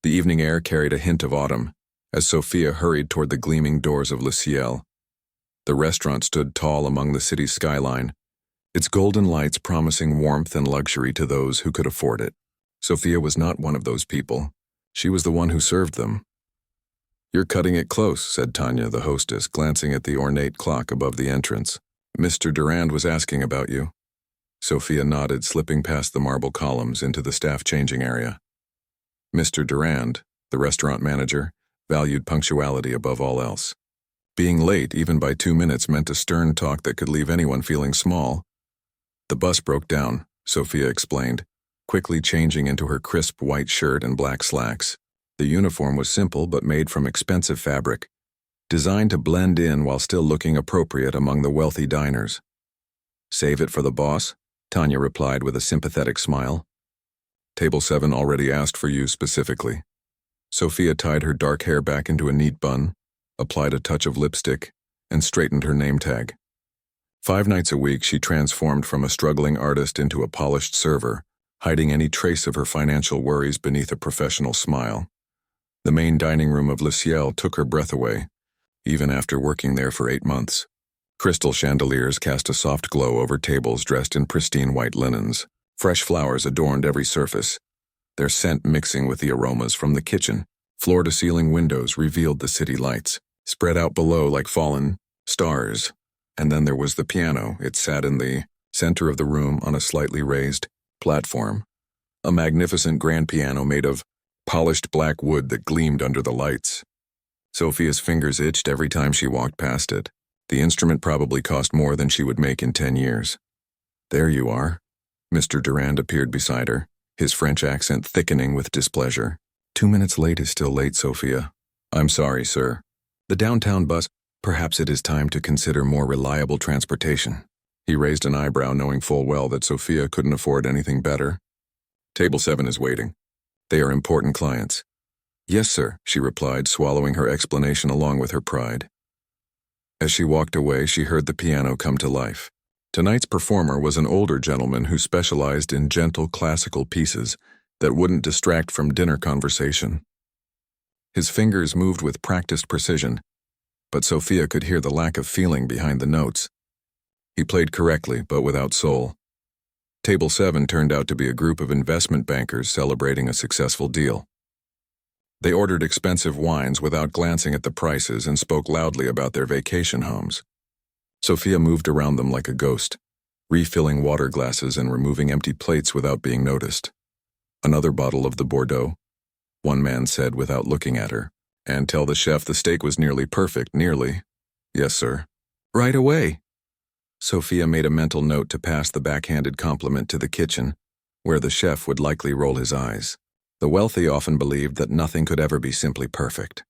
The evening air carried a hint of autumn, as Sophia hurried toward the gleaming doors of Le Ciel. The restaurant stood tall among the city's skyline, its golden lights promising warmth and luxury to those who could afford it. Sophia was not one of those people. She was the one who served them. "You're cutting it close," said Tanya, the hostess, glancing at the ornate clock above the entrance. "Mr. Durand was asking about you." Sophia nodded, slipping past the marble columns into the staff changing area. Mr. Durand, the restaurant manager, valued punctuality above all else. Being late, even by 2 minutes, meant a stern talk that could leave anyone feeling small. "The bus broke down," Sophia explained, quickly changing into her crisp white shirt and black slacks. The uniform was simple but made from expensive fabric, designed to blend in while still looking appropriate among the wealthy diners. "Save it for the boss," Tanya replied with a sympathetic smile. "Table 7 already asked for you specifically." Sophia tied her dark hair back into a neat bun, applied a touch of lipstick, and straightened her name tag. 5 nights a week, she transformed from a struggling artist into a polished server, hiding any trace of her financial worries beneath a professional smile. The main dining room of Le Ciel took her breath away, even after working there for 8 months. Crystal chandeliers cast a soft glow over tables dressed in pristine white linens. Fresh flowers adorned every surface, their scent mixing with the aromas from the kitchen. Floor-to-ceiling windows revealed the city lights, spread out below like fallen stars. And then there was the piano. It sat in the center of the room on a slightly raised platform. A magnificent grand piano made of polished black wood that gleamed under the lights. Sophia's fingers itched every time she walked past it. The instrument probably cost more than she would make in 10 years. "There you are." Mr. Durand appeared beside her, his French accent thickening with displeasure. 2 minutes late is still late, Sophia." "I'm sorry, sir. The downtown bus, perhaps it is time to consider more reliable transportation." He raised an eyebrow, knowing full well that Sophia couldn't afford anything better. "Table 7 is waiting. They are important clients." "Yes, sir," she replied, swallowing her explanation along with her pride. As she walked away, she heard the piano come to life. Tonight's performer was an older gentleman who specialized in gentle classical pieces that wouldn't distract from dinner conversation. His fingers moved with practiced precision, but Sophia could hear the lack of feeling behind the notes. He played correctly, but without soul. Table 7 turned out to be a group of investment bankers celebrating a successful deal. They ordered expensive wines without glancing at the prices and spoke loudly about their vacation homes. Sophia moved around them like a ghost, refilling water glasses and removing empty plates without being noticed. "Another bottle of the Bordeaux," one man said without looking at her. "And tell the chef the steak was nearly perfect, nearly." "Yes, sir." "Right away." Sophia made a mental note to pass the backhanded compliment to the kitchen, where the chef would likely roll his eyes. The wealthy often believed that nothing could ever be simply perfect.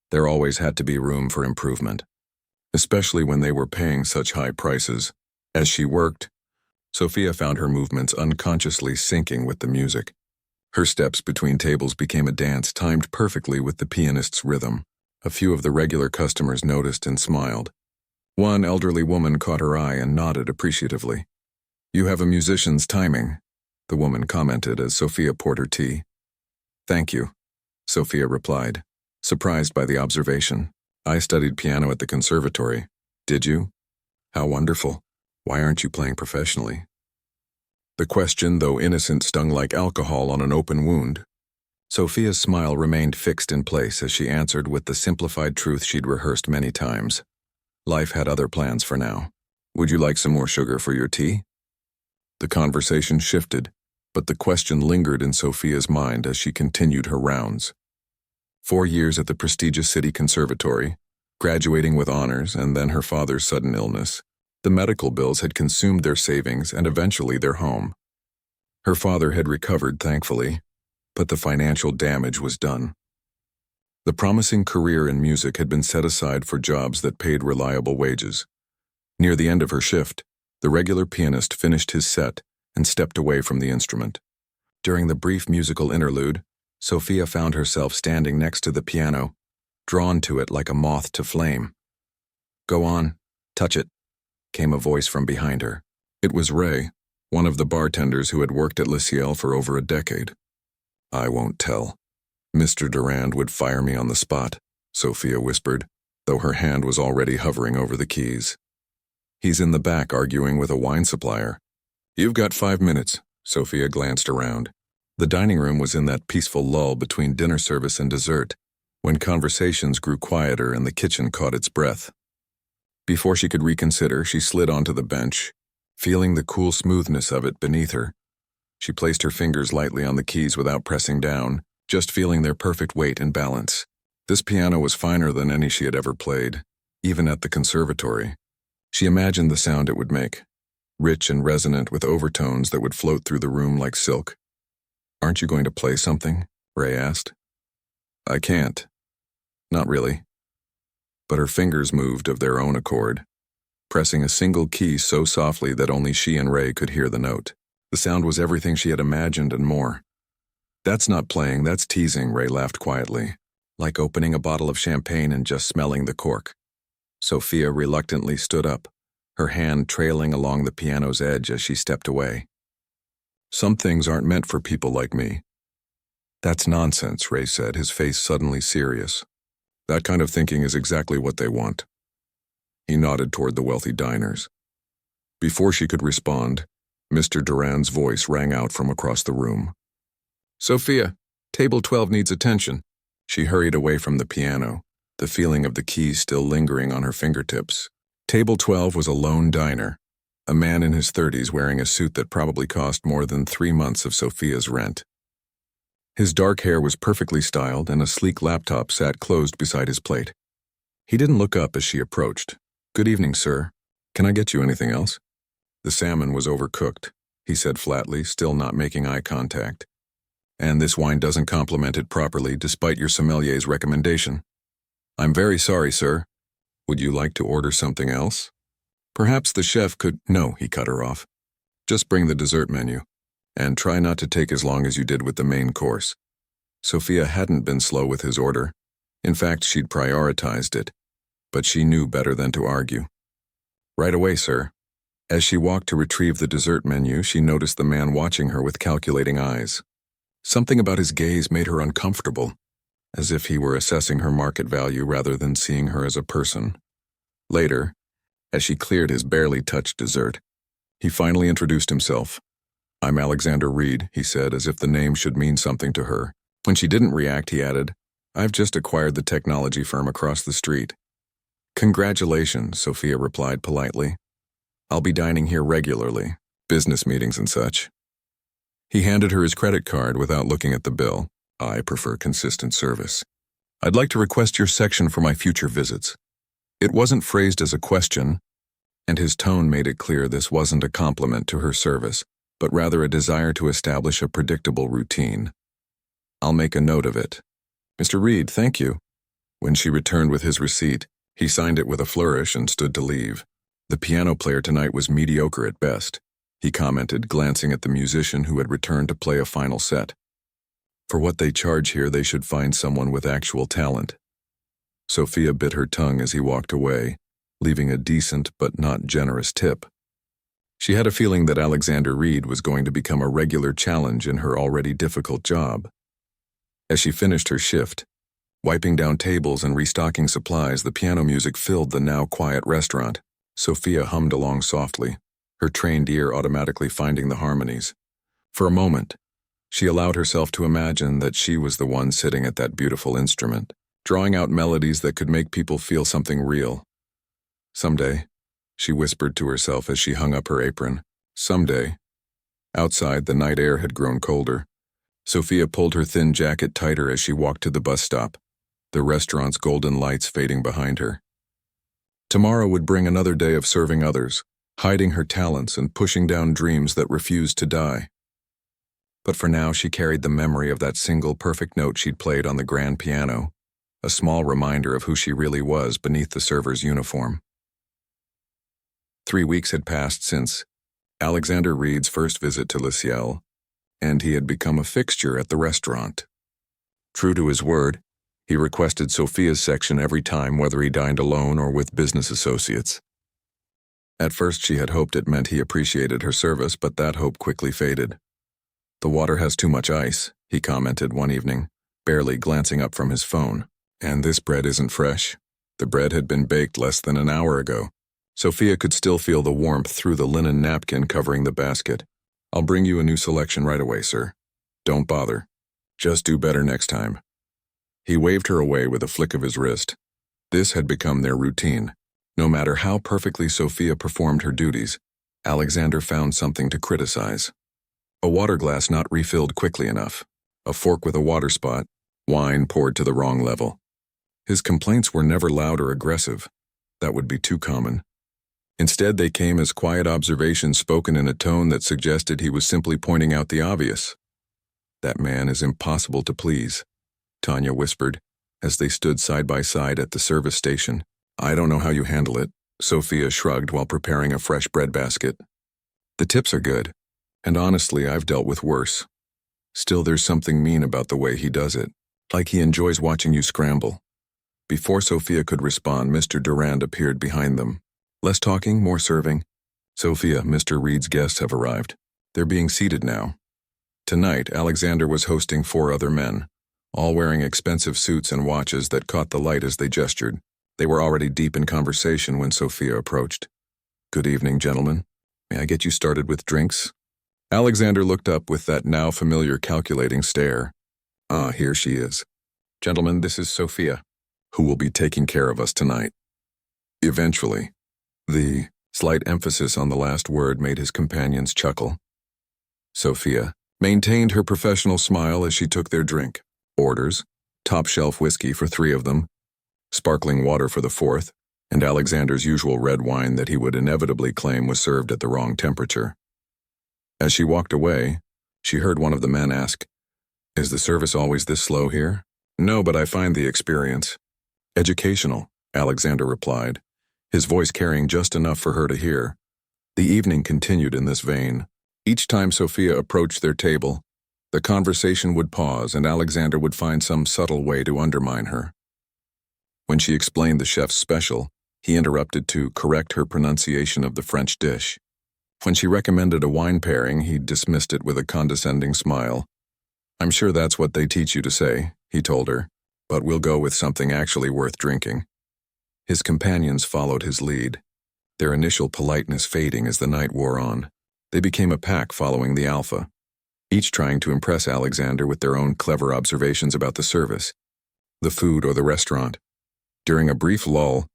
There always had to be room for improvement, especially when they were paying such high prices. As she worked, Sophia found her movements unconsciously syncing with the music. Her steps between tables became a dance timed perfectly with the pianist's rhythm. A few of the regular customers noticed and smiled. One elderly woman caught her eye and nodded appreciatively. "You have a musician's timing," the woman commented as Sophia poured her tea. "Thank you," Sophia replied, surprised by the observation. "I studied piano at the conservatory." "Did you? How wonderful. Why aren't you playing professionally?" The question, though innocent, stung like alcohol on an open wound. Sophia's smile remained fixed in place as she answered with the simplified truth she'd rehearsed many times. Life had other plans for now. "Would you like some more sugar for your tea?" The conversation shifted, but the question lingered in Sophia's mind as she continued her rounds. 4 years at the prestigious city conservatory, graduating with honors, and then her father's sudden illness. The medical bills had consumed their savings and eventually their home. Her father had recovered, thankfully, but the financial damage was done. The promising career in music had been set aside for jobs that paid reliable wages. Near the end of her shift, the regular pianist finished his set and stepped away from the instrument. During the brief musical interlude, Sophia found herself standing next to the piano, drawn to it like a moth to flame. "Go on, touch it," came a voice from behind her. It was Ray, one of the bartenders who had worked at Le Ciel for over a decade. "I won't tell." Mr. Durand would fire me on the spot, Sophia whispered, though her hand was already hovering over the keys. He's in the back arguing with a wine supplier. You've got 5 minutes, Sophia glanced around. The dining room was in that peaceful lull between dinner service and dessert, when conversations grew quieter and the kitchen caught its breath. Before she could reconsider, she slid onto the bench, feeling the cool smoothness of it beneath her. She placed her fingers lightly on the keys without pressing down, just feeling their perfect weight and balance. This piano was finer than any she had ever played, even at the conservatory. She imagined the sound it would make, rich and resonant with overtones that would float through the room like silk. Aren't you going to play something? Ray asked. I can't. Not really. But her fingers moved of their own accord, pressing a single key so softly that only she and Ray could hear the note. The sound was everything she had imagined and more. That's not playing, that's teasing, Ray laughed quietly, like opening a bottle of champagne and just smelling the cork. Sophia reluctantly stood up, her hand trailing along the piano's edge as she stepped away. Some things aren't meant for people like me. That's nonsense, Ray said, his face suddenly serious. That kind of thinking is exactly what they want. He nodded toward the wealthy diners. Before she could respond, Mr. Durand's voice rang out from across the room. Sophia, table 12 needs attention. She hurried away from the piano, the feeling of the keys still lingering on her fingertips. Table 12 was a lone diner, a man in his 30s wearing a suit that probably cost more than 3 months of Sophia's rent. His dark hair was perfectly styled and a sleek laptop sat closed beside his plate. He didn't look up as she approached. Good evening, sir. Can I get you anything else? The salmon was overcooked, he said flatly, still not making eye contact. And this wine doesn't complement it properly despite your sommelier's recommendation. I'm very sorry, sir. Would you like to order something else? Perhaps the chef could— No, he cut her off. Just bring the dessert menu, and try not to take as long as you did with the main course. Sophia hadn't been slow with his order. In fact, she'd prioritized it, but she knew better than to argue. Right away, sir. As she walked to retrieve the dessert menu, she noticed the man watching her with calculating eyes. Something about his gaze made her uncomfortable, as if he were assessing her market value rather than seeing her as a person. Later, as she cleared his barely touched dessert, he finally introduced himself. I'm Alexander Reed, he said, as if the name should mean something to her. When she didn't react, he added, I've just acquired the technology firm across the street. Congratulations, Sophia replied politely. I'll be dining here regularly, business meetings and such. He handed her his credit card without looking at the bill. I prefer consistent service. I'd like to request your section for my future visits. It wasn't phrased as a question, and his tone made it clear this wasn't a compliment to her service, but rather a desire to establish a predictable routine. I'll make a note of it. Mr. Reed, thank you. When she returned with his receipt, he signed it with a flourish and stood to leave. The piano player tonight was mediocre at best, he commented, glancing at the musician who had returned to play a final set. For what they charge here, they should find someone with actual talent. Sophia bit her tongue as he walked away, leaving a decent but not generous tip. She had a feeling that Alexander Reed was going to become a regular challenge in her already difficult job. As she finished her shift, wiping down tables and restocking supplies, the piano music filled the now quiet restaurant. Sophia hummed along softly, her trained ear automatically finding the harmonies. For a moment, she allowed herself to imagine that she was the one sitting at that beautiful instrument, drawing out melodies that could make people feel something real. Someday, she whispered to herself as she hung up her apron. Someday. Outside, the night air had grown colder. Sophia pulled her thin jacket tighter as she walked to the bus stop, the restaurant's golden lights fading behind her. Tomorrow would bring another day of serving others, hiding her talents and pushing down dreams that refused to die. But for now, she carried the memory of that single perfect note she'd played on the grand piano, a small reminder of who she really was beneath the server's uniform. 3 weeks had passed since Alexander Reed's first visit to Le Ciel, and he had become a fixture at the restaurant. True to his word, he requested Sophia's section every time, whether he dined alone or with business associates. At first, she had hoped it meant he appreciated her service, but that hope quickly faded. The water has too much ice, he commented one evening, barely glancing up from his phone. And this bread isn't fresh. The bread had been baked less than an hour ago. Sophia could still feel the warmth through the linen napkin covering the basket. I'll bring you a new selection right away, sir. Don't bother. Just do better next time. He waved her away with a flick of his wrist. This had become their routine. No matter how perfectly Sophia performed her duties, Alexander found something to criticize. A water glass not refilled quickly enough, a fork with a water spot, wine poured to the wrong level. His complaints were never loud or aggressive. That would be too common. Instead, they came as quiet observations spoken in a tone that suggested he was simply pointing out the obvious. That man is impossible to please, Tanya whispered, as they stood side by side at the service station. I don't know how you handle it, Sophia shrugged while preparing a fresh bread basket. The tips are good, and honestly, I've dealt with worse. Still, there's something mean about the way he does it, like he enjoys watching you scramble. Before Sophia could respond, Mr. Durand appeared behind them. Less talking, more serving. Sophia, Mr. Reed's guests have arrived. They're being seated now. Tonight, Alexander was hosting 4 other men, all wearing expensive suits and watches that caught the light as they gestured. They were already deep in conversation when Sophia approached. Good evening, gentlemen. May I get you started with drinks? Alexander looked up with that now familiar calculating stare. Ah, here she is. Gentlemen, this is Sophia, who will be taking care of us tonight. Eventually. The slight emphasis on the last word made his companions chuckle. Sophia maintained her professional smile as she took their drink. Orders, top-shelf whiskey for 3 of them, sparkling water for the 4th, and Alexander's usual red wine that he would inevitably claim was served at the wrong temperature. As she walked away, she heard one of the men ask, "Is the service always this slow here?" "No, but I find the experience educational," Alexander replied, his voice carrying just enough for her to hear. The evening continued in this vein. Each time Sophia approached their table, the conversation would pause and Alexander would find some subtle way to undermine her. When she explained the chef's special, he interrupted to correct her pronunciation of the French dish. When she recommended a wine pairing, he dismissed it with a condescending smile. "I'm sure that's what they teach you to say," he told her, "but we'll go with something actually worth drinking." His companions followed his lead, their initial politeness fading as the night wore on. They became a pack following the alpha, each trying to impress Alexander with their own clever observations about the service, the food, or the restaurant. During a brief lull,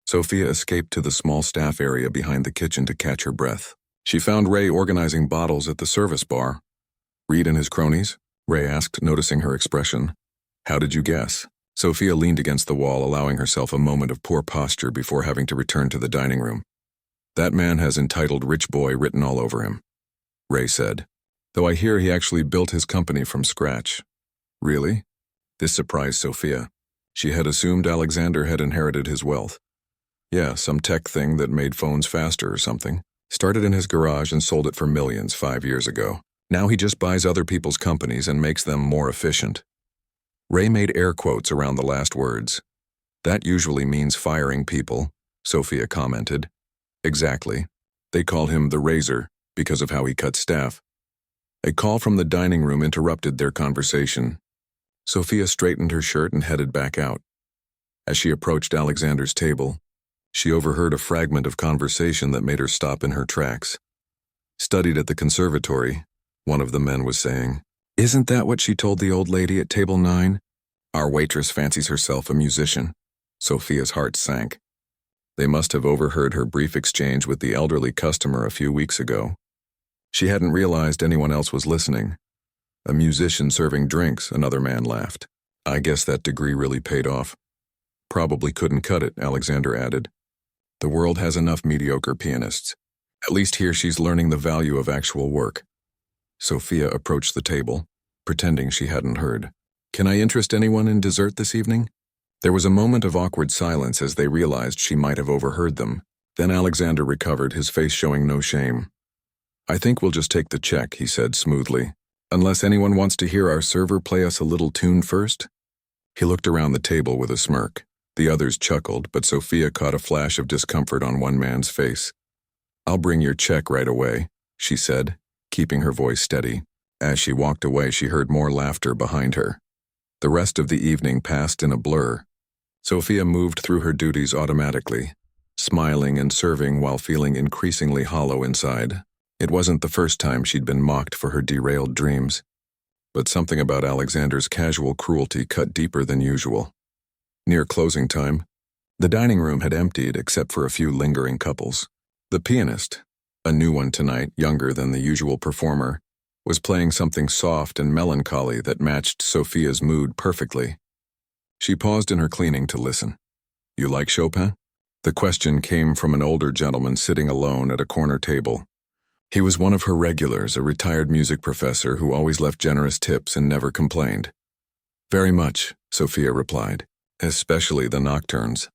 Sophia escaped to the small staff area behind the kitchen to catch her breath. She found Ray organizing bottles at the service bar. "Reed and his cronies?" Ray asked, noticing her expression. "How did you guess?" Sophia leaned against the wall, allowing herself a moment of poor posture before having to return to the dining room. "That man has entitled rich boy written all over him," Ray said, "though I hear he actually built his company from scratch." "Really?" This surprised Sophia. She had assumed Alexander had inherited his wealth. "Yeah, some tech thing that made phones faster or something. Started in his garage and sold it for millions 5 years ago. Now he just buys other people's companies and makes them more efficient." Ray made air quotes around the last words. "That usually means firing people," Sophia commented. "Exactly. They call him the Razor because of how he cut staff." A call from the dining room interrupted their conversation. Sophia straightened her shirt and headed back out. As she approached Alexander's table, she overheard a fragment of conversation that made her stop in her tracks. "Studied at the conservatory," one of the men was saying. "Isn't that what she told the old lady at table 9? Our waitress fancies herself a musician." Sophia's heart sank. They must have overheard her brief exchange with the elderly customer a few weeks ago. She hadn't realized anyone else was listening. "A musician serving drinks," another man laughed. "I guess that degree really paid off." "Probably couldn't cut it," Alexander added. "The world has enough mediocre pianists. At least here she's learning the value of actual work." Sophia approached the table, pretending she hadn't heard. "Can I interest anyone in dessert this evening?" There was a moment of awkward silence as they realized she might have overheard them. Then Alexander recovered, his face showing no shame. "I think we'll just take the check," he said smoothly. "Unless anyone wants to hear our server play us a little tune first?" He looked around the table with a smirk. The others chuckled, but Sophia caught a flash of discomfort on one man's face. "I'll bring your check right away," she said, keeping her voice steady. As she walked away, she heard more laughter behind her. The rest of the evening passed in a blur. Sophia moved through her duties automatically, smiling and serving while feeling increasingly hollow inside. It wasn't the first time she'd been mocked for her derailed dreams, but something about Alexander's casual cruelty cut deeper than usual. Near closing time, the dining room had emptied except for a few lingering couples. The pianist, a new one tonight, younger than the usual performer, was playing something soft and melancholy that matched Sophia's mood perfectly. She paused in her cleaning to listen. "You like Chopin?" The question came from an older gentleman sitting alone at a corner table. He was one of her regulars, a retired music professor who always left generous tips and never complained. "Very much," Sophia replied, "especially the nocturnes.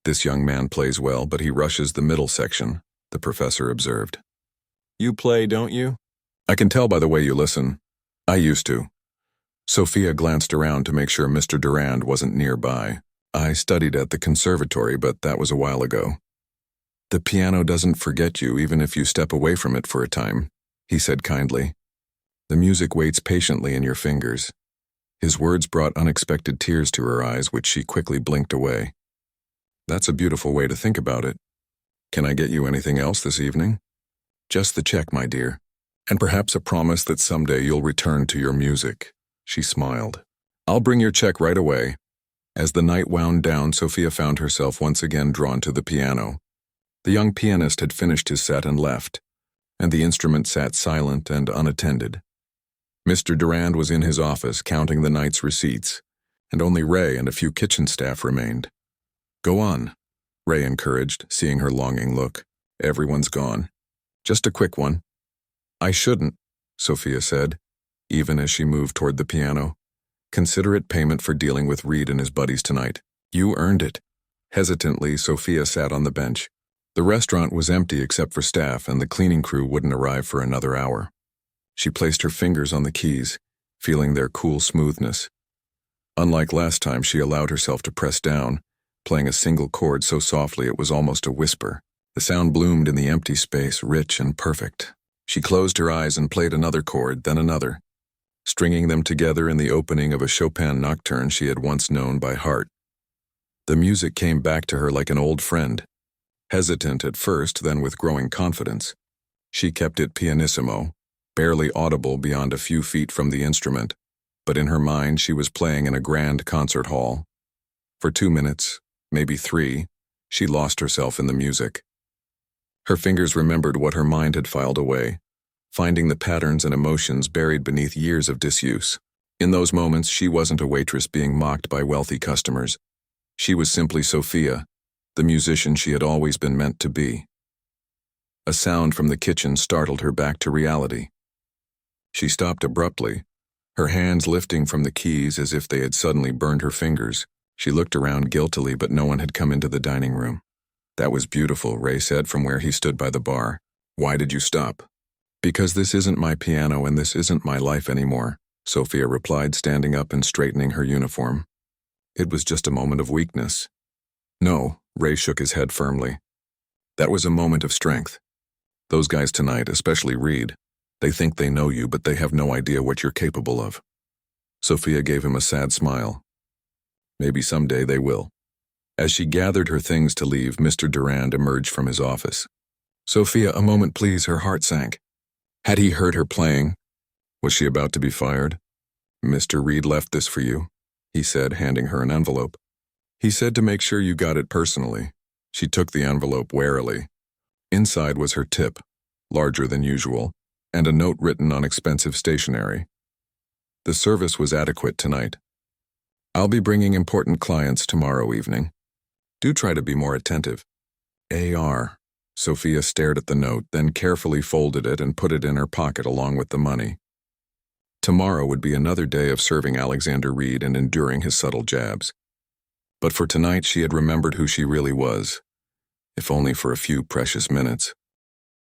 This young man plays well, but he rushes the middle section," the professor observed. "You play, don't you?" "I can tell by the way you listen. I used to." Sophia glanced around to make sure Mr. Durand wasn't nearby. "I studied at the conservatory, but that was a while ago." "The piano doesn't forget you even if you step away from it for a time," he said kindly. "The music waits patiently in your fingers." His words brought unexpected tears to her eyes, which she quickly blinked away. "That's a beautiful way to think about it. Can I get you anything else this evening?" "Just the check, my dear. And perhaps a promise that someday you'll return to your music." She smiled. "I'll bring your check right away." As the night wound down, Sophia found herself once again drawn to the piano. The young pianist had finished his set and left, and the instrument sat silent and unattended. Mr. Durand was in his office counting the night's receipts, and only Ray and a few kitchen staff remained. "Go on," Ray encouraged, seeing her longing look. "Everyone's gone. Just a quick one." "I shouldn't," Sophia said, even as she moved toward the piano. "Consider it payment for dealing with Reed and his buddies tonight. You earned it." Hesitantly, Sophia sat on the bench. The restaurant was empty except for staff, and the cleaning crew wouldn't arrive for another hour. She placed her fingers on the keys, feeling their cool smoothness. Unlike last time, she allowed herself to press down, playing a single chord so softly it was almost a whisper. The sound bloomed in the empty space, rich and perfect. She closed her eyes and played another chord, then another, stringing them together in the opening of a Chopin nocturne she had once known by heart. The music came back to her like an old friend. Hesitant at first, then with growing confidence. She kept it pianissimo, barely audible beyond a few feet from the instrument, but in her mind she was playing in a grand concert hall. For 2 minutes, maybe 3, she lost herself in the music. Her fingers remembered what her mind had filed away, finding the patterns and emotions buried beneath years of disuse. In those moments, she wasn't a waitress being mocked by wealthy customers. She was simply Sophia, the musician she had always been meant to be. A sound from the kitchen startled her back to reality. She stopped abruptly, her hands lifting from the keys as if they had suddenly burned her fingers. She looked around guiltily, but no one had come into the dining room. "That was beautiful," Ray said from where he stood by the bar. "Why did you stop?" "Because this isn't my piano and this isn't my life anymore," Sophia replied, standing up and straightening her uniform. "It was just a moment of weakness." "No," Ray shook his head firmly. "That was a moment of strength. Those guys tonight, especially Reed, they think they know you, but they have no idea what you're capable of." Sophia gave him a sad smile. "Maybe someday they will." As she gathered her things to leave, Mr. Durand emerged from his office. "Sophia, a moment please," her heart sank. Had he heard her playing? Was she about to be fired? "Mr. Reed left this for you," he said, handing her an envelope. "He said to make sure you got it personally." She took the envelope warily. Inside was her tip, larger than usual, and a note written on expensive stationery. The service was adequate tonight. "I'll be bringing important clients tomorrow evening. Do try to be more attentive. A.R." Sophia stared at the note, then carefully folded it and put it in her pocket along with the money. Tomorrow would be another day of serving Alexander Reed and enduring his subtle jabs. But for tonight she had remembered who she really was, if only for a few precious minutes.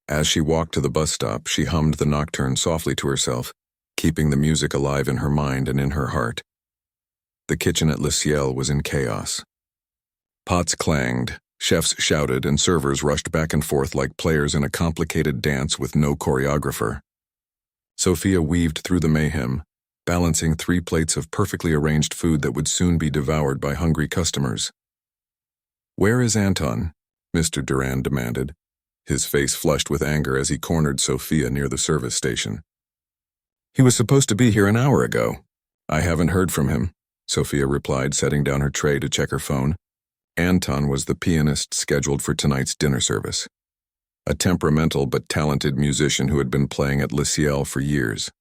As she walked to the bus stop, she hummed the nocturne softly to herself, keeping the music alive in her mind and in her heart. The kitchen at Le Ciel was in chaos. Pots clanged, chefs shouted, and servers rushed back and forth like players in a complicated dance with no choreographer. Sophia weaved through the mayhem, balancing 3 plates of perfectly arranged food that would soon be devoured by hungry customers. "Where is Anton?" Mr. Durand demanded, his face flushed with anger as he cornered Sophia near the service station. "He was supposed to be here an hour ago." "I haven't heard from him," Sophia replied, setting down her tray to check her phone. Anton was the pianist scheduled for tonight's dinner service, a temperamental but talented musician who had been playing at Le Ciel for years.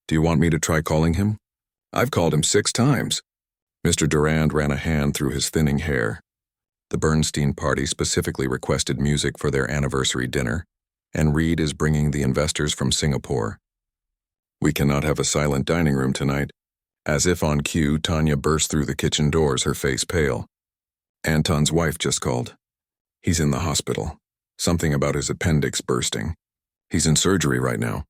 "Do you want me to try calling him?" "I've called him 6 times. Mr. Durand ran a hand through his thinning hair. The Bernstein party specifically requested music for their anniversary dinner, and Reed is bringing the investors from Singapore. We cannot have a silent dining room tonight. As if on cue, Tanya burst through the kitchen doors, her face pale. Anton's wife just called. He's in the hospital. Something about his appendix bursting. He's in surgery right now.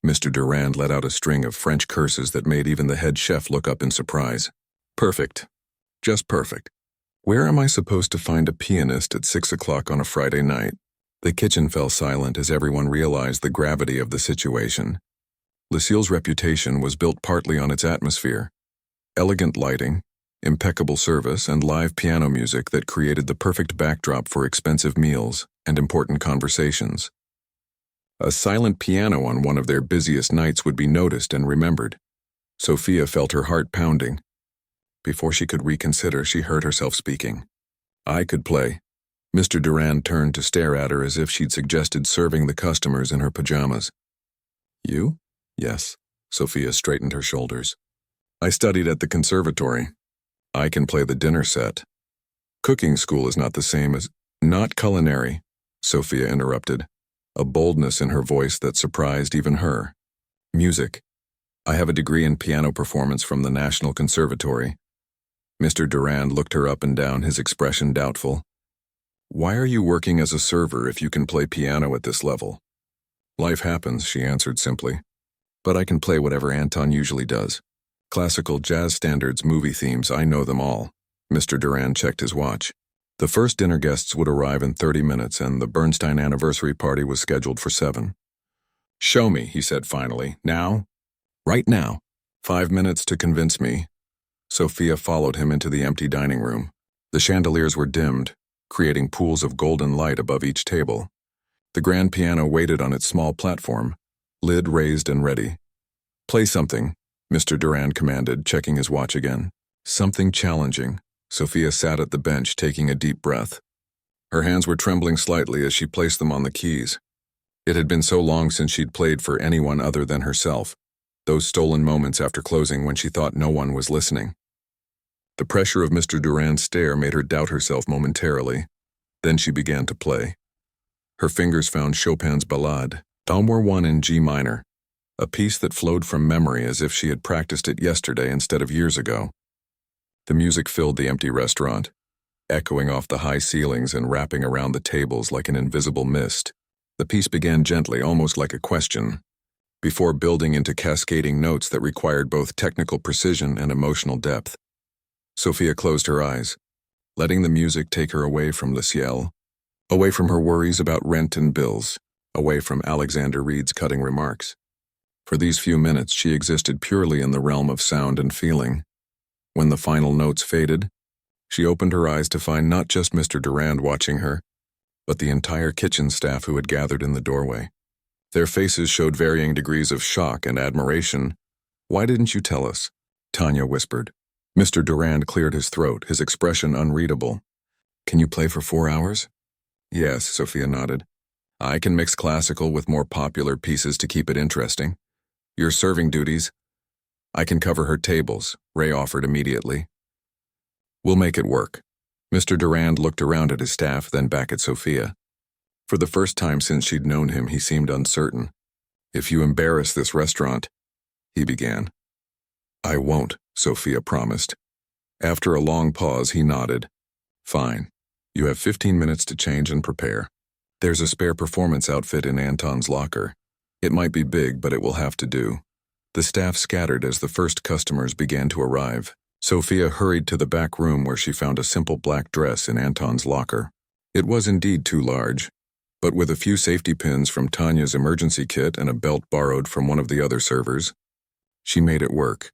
Mr. Durand let out a string of French curses that made even the head chef look up in surprise. Perfect. Just perfect. Where am I supposed to find a pianist at 6 o'clock on a Friday night? The kitchen fell silent as everyone realized the gravity of the situation. Lucille's reputation was built partly on its atmosphere. Elegant lighting, impeccable service, and live piano music that created the perfect backdrop for expensive meals and important conversations. A silent piano on one of their busiest nights would be noticed and remembered. Sophia felt her heart pounding. Before she could reconsider, she heard herself speaking. "I could play." Mr. Durand turned to stare at her as if she'd suggested serving the customers in her pajamas. "You?" "Yes." Sophia straightened her shoulders. "I studied at the conservatory. I can play the dinner set. Cooking school is not the same as—" "Not culinary," Sophia interrupted, a boldness in her voice that surprised even her. "Music. I have a degree in piano performance from the National Conservatory." Mr. Durand looked her up and down, his expression doubtful. "Why are you working as a server if you can play piano at this level?" "Life happens," she answered simply. "But I can play whatever Anton usually does. Classical, jazz standards, movie themes, I know them all." Mr. Durand checked his watch. The first dinner guests would arrive in 30 minutes, and the Bernstein anniversary party was scheduled for 7. "Show me," he said finally. "Now?" "Right now." 5 minutes to convince me." Sophia followed him into the empty dining room. The chandeliers were dimmed, creating pools of golden light above each table. The grand piano waited on its small platform, lid raised and ready. "Play something," Mr. Durand commanded, checking his watch again. "Something challenging." Sophia sat at the bench, taking a deep breath. Her hands were trembling slightly as she placed them on the keys. It had been so long since she'd played for anyone other than herself, those stolen moments after closing when she thought no one was listening. The pressure of Mr. Durand's stare made her doubt herself momentarily. Then she began to play. Her fingers found Chopin's Ballade, Number 1 in G minor, a piece that flowed from memory as if she had practiced it yesterday instead of years ago. The music filled the empty restaurant, echoing off the high ceilings and wrapping around the tables like an invisible mist. The piece began gently, almost like a question, before building into cascading notes that required both technical precision and emotional depth. Sophia closed her eyes, letting the music take her away from Le Ciel, away from her worries about rent and bills, away from Alexander Reed's cutting remarks. For these few minutes, she existed purely in the realm of sound and feeling. When the final notes faded, she opened her eyes to find not just Mr. Durand watching her, but the entire kitchen staff who had gathered in the doorway. Their faces showed varying degrees of shock and admiration. "Why didn't you tell us?" Tanya whispered. Mr. Durand cleared his throat, his expression unreadable. "Can you play for 4 hours?" "Yes," Sophia nodded. "I can mix classical with more popular pieces to keep it interesting. Your serving duties—" "I can cover her tables," Ray offered immediately. "We'll make it work." Mr. Durand looked around at his staff, then back at Sophia. For the first time since she'd known him, he seemed uncertain. "If you embarrass this restaurant," he began. "I won't," Sophia promised. After a long pause, he nodded. "Fine. You have 15 minutes to change and prepare. There's a spare performance outfit in Anton's locker. It might be big, but it will have to do." The staff scattered as the first customers began to arrive. Sophia hurried to the back room where she found a simple black dress in Anton's locker. It was indeed too large, but with a few safety pins from Tanya's emergency kit and a belt borrowed from one of the other servers, She made it work.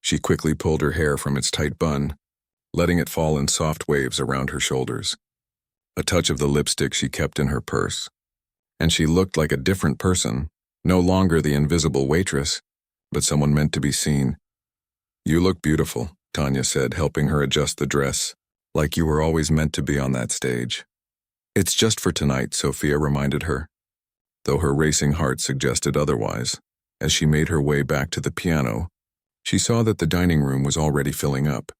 She quickly pulled her hair from its tight bun, letting it fall in soft waves around her shoulders. A touch of the lipstick she kept in her purse. And she looked like a different person, no longer the invisible waitress, but someone meant to be seen. "You look beautiful," Tanya said, helping her adjust the dress, "like you were always meant to be on that stage." "It's just for tonight," Sophia reminded her, though her racing heart suggested otherwise. As she made her way back to the piano, she saw that the dining room was already filling up.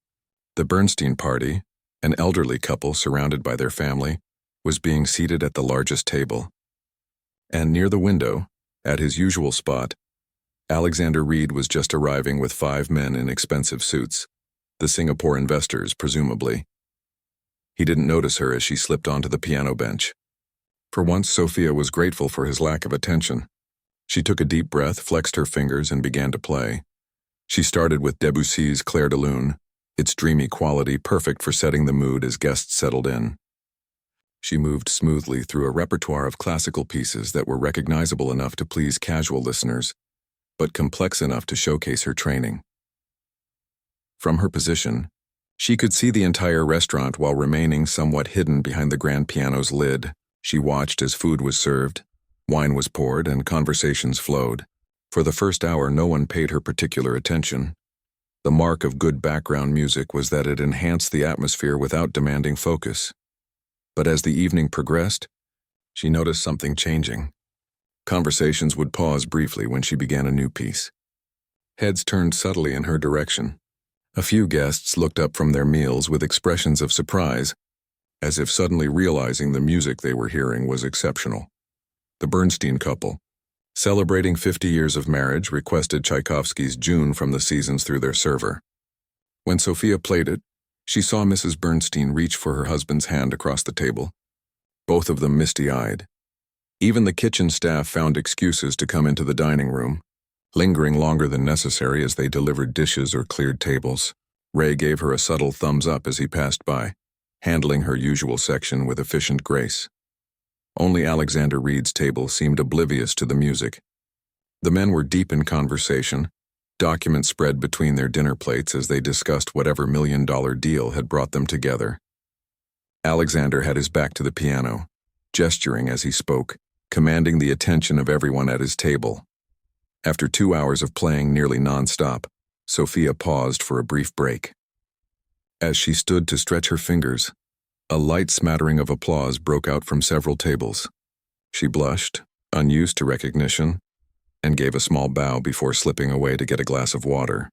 The Bernstein party, an elderly couple surrounded by their family, was being seated at the largest table. And near the window, at his usual spot, Alexander Reed was just arriving with 5 men in expensive suits, the Singapore investors, presumably. He didn't notice her as she slipped onto the piano bench. For once, Sophia was grateful for his lack of attention. She took a deep breath, flexed her fingers, and began to play. She started with Debussy's Clair de Lune, its dreamy quality perfect for setting the mood as guests settled in. She moved smoothly through a repertoire of classical pieces that were recognizable enough to please casual listeners, but complex enough to showcase her training. From her position, she could see the entire restaurant while remaining somewhat hidden behind the grand piano's lid. She watched as food was served, wine was poured, and conversations flowed. For the first hour, no one paid her particular attention. The mark of good background music was that it enhanced the atmosphere without demanding focus. But as the evening progressed, she noticed something changing. Conversations would pause briefly when she began a new piece. Heads turned subtly in her direction. A few guests looked up from their meals with expressions of surprise, as if suddenly realizing the music they were hearing was exceptional. The Bernstein couple, celebrating 50 years of marriage, requested Tchaikovsky's June from the Seasons through their server. When Sophia played it, she saw Mrs. Bernstein reach for her husband's hand across the table, both of them misty-eyed. Even the kitchen staff found excuses to come into the dining room, lingering longer than necessary as they delivered dishes or cleared tables. Ray gave her a subtle thumbs up as he passed by, handling her usual section with efficient grace. Only Alexander Reed's table seemed oblivious to the music. The men were deep in conversation, documents spread between their dinner plates as they discussed whatever million-dollar deal had brought them together. Alexander had his back to the piano, gesturing as he spoke, commanding the attention of everyone at his table. After 2 hours of playing nearly non-stop, Sophia paused for a brief break. As she stood to stretch her fingers, a light smattering of applause broke out from several tables. She blushed, unused to recognition, and gave a small bow before slipping away to get a glass of water.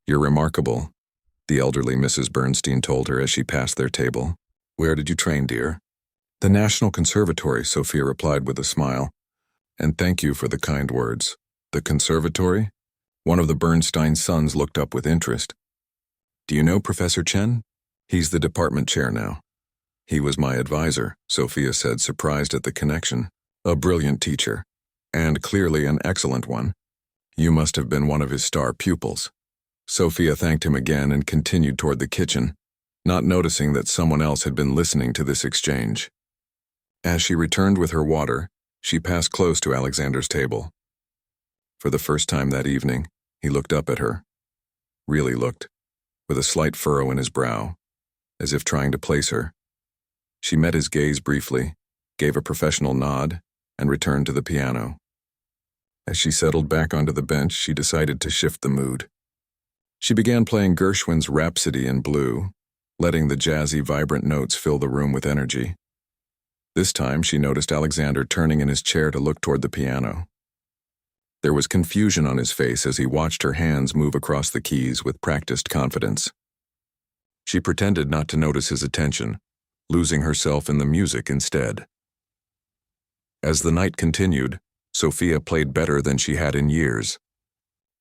"You're remarkable," the elderly Mrs. Bernstein told her as she passed their table. "Where did you train, dear?" "The National Conservatory," Sophia replied with a smile. "And thank you for the kind words." "The conservatory?" One of the Bernstein sons looked up with interest. "Do you know Professor Chen? He's the department chair now." "He was my advisor," Sophia said, surprised at the connection. "A brilliant teacher, and clearly an excellent one. You must have been one of his star pupils." Sophia thanked him again and continued toward the kitchen, not noticing that someone else had been listening to this exchange. As she returned with her water, she passed close to Alexander's table. For the first time that evening, he looked up at her. Really looked, with a slight furrow in his brow, as if trying to place her. She met his gaze briefly, gave a professional nod, and returned to the piano. As she settled back onto the bench, she decided to shift the mood. She began playing Gershwin's Rhapsody in Blue, letting the jazzy, vibrant notes fill the room with energy. This time, she noticed Alexander turning in his chair to look toward the piano. There was confusion on his face as he watched her hands move across the keys with practiced confidence. She pretended not to notice his attention, losing herself in the music instead. As the night continued, Sophia played better than she had in years.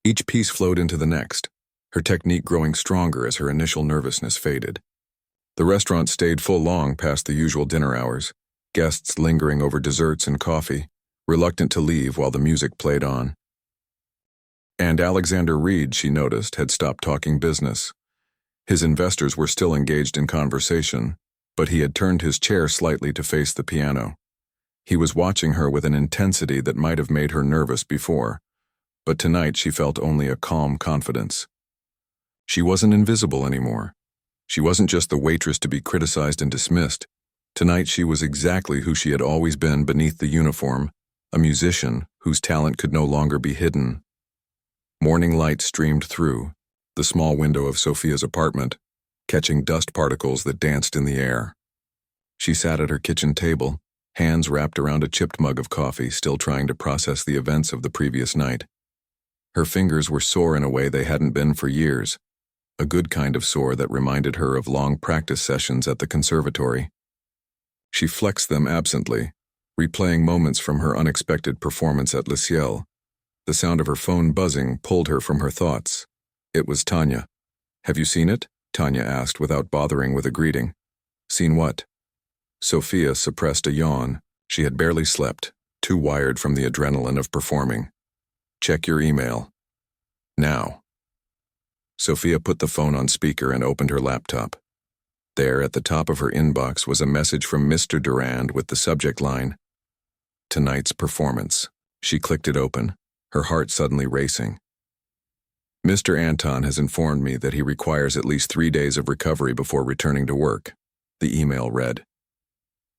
Each piece flowed into the next, her technique growing stronger as her initial nervousness faded. The restaurant stayed full long past the usual dinner hours, guests lingering over desserts and coffee, reluctant to leave while the music played on. And Alexander Reed, she noticed, had stopped talking business. His investors were still engaged in conversation, but he had turned his chair slightly to face the piano. He was watching her with an intensity that might have made her nervous before, but tonight she felt only a calm confidence. She wasn't invisible anymore. She wasn't just the waitress to be criticized and dismissed. Tonight she was exactly who she had always been beneath the uniform, a musician whose talent could no longer be hidden. Morning light streamed through the small window of Sophia's apartment, catching dust particles that danced in the air. She sat at her kitchen table, hands wrapped around a chipped mug of coffee, still trying to process the events of the previous night. Her fingers were sore in a way they hadn't been for years, a good kind of sore that reminded her of long practice sessions at the conservatory. She flexed them absently, replaying moments from her unexpected performance at Le Ciel. The sound of her phone buzzing pulled her from her thoughts. It was Tanya. "Have you seen it?" Tanya asked without bothering with a greeting. "Seen what?" Sophia suppressed a yawn. She had barely slept, too wired from the adrenaline of performing. "Check your email. Now." Sophia put the phone on speaker and opened her laptop. There, at the top of her inbox, was a message from Mr. Durand with the subject line, "Tonight's performance." She clicked it open, her heart suddenly racing. "Mr. Anton has informed me that he requires at least 3 days of recovery before returning to work," the email read.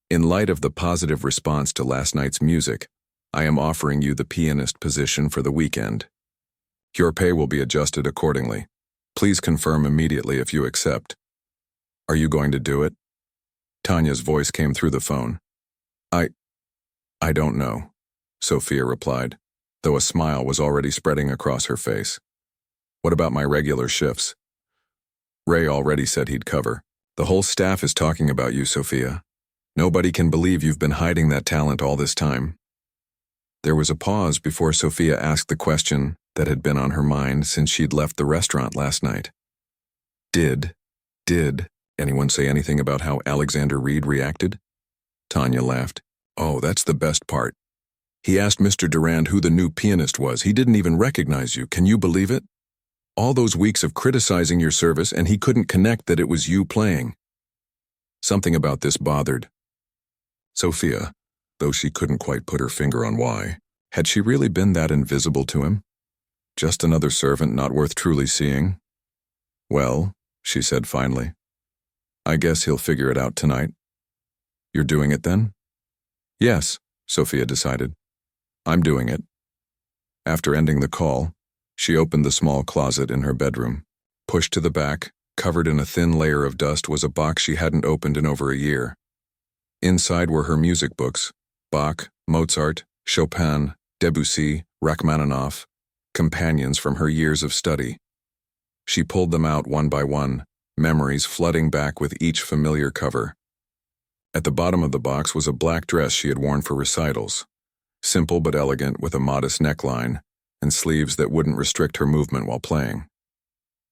"In light of the positive response to last night's music, I am offering you the pianist position for the weekend. Your pay will be adjusted accordingly. Please confirm immediately if you accept." "Are you going to do it?" Tanya's voice came through the phone. I don't know," Sophia replied, though a smile was already spreading across her face. "What about my regular shifts?" "Ray already said he'd cover. The whole staff is talking about you, Sophia. Nobody can believe you've been hiding that talent all this time." There was a pause before Sophia asked the question that had been on her mind since she'd left the restaurant last night. Did anyone say anything about how Alexander Reed reacted?" Tanya laughed. "Oh, that's the best part. He asked Mr. Durand who the new pianist was. He didn't even recognize you. Can you believe it? All those weeks of criticizing your service, and he couldn't connect that it was you playing." Something about this bothered Sophia, though she couldn't quite put her finger on why. Had she really been that invisible to him? Just another servant not worth truly seeing? "Well," she said finally, "I guess he'll figure it out tonight." "You're doing it then?" "Yes," Sophia decided. "I'm doing it." After ending the call, she opened the small closet in her bedroom. Pushed to the back, covered in a thin layer of dust, was a box she hadn't opened in over a year. Inside were her music books: Bach, Mozart, Chopin, Debussy, Rachmaninoff, companions from her years of study. She pulled them out one by one, memories flooding back with each familiar cover. At the bottom of the box was a black dress she had worn for recitals, simple but elegant, with a modest neckline and sleeves that wouldn't restrict her movement while playing.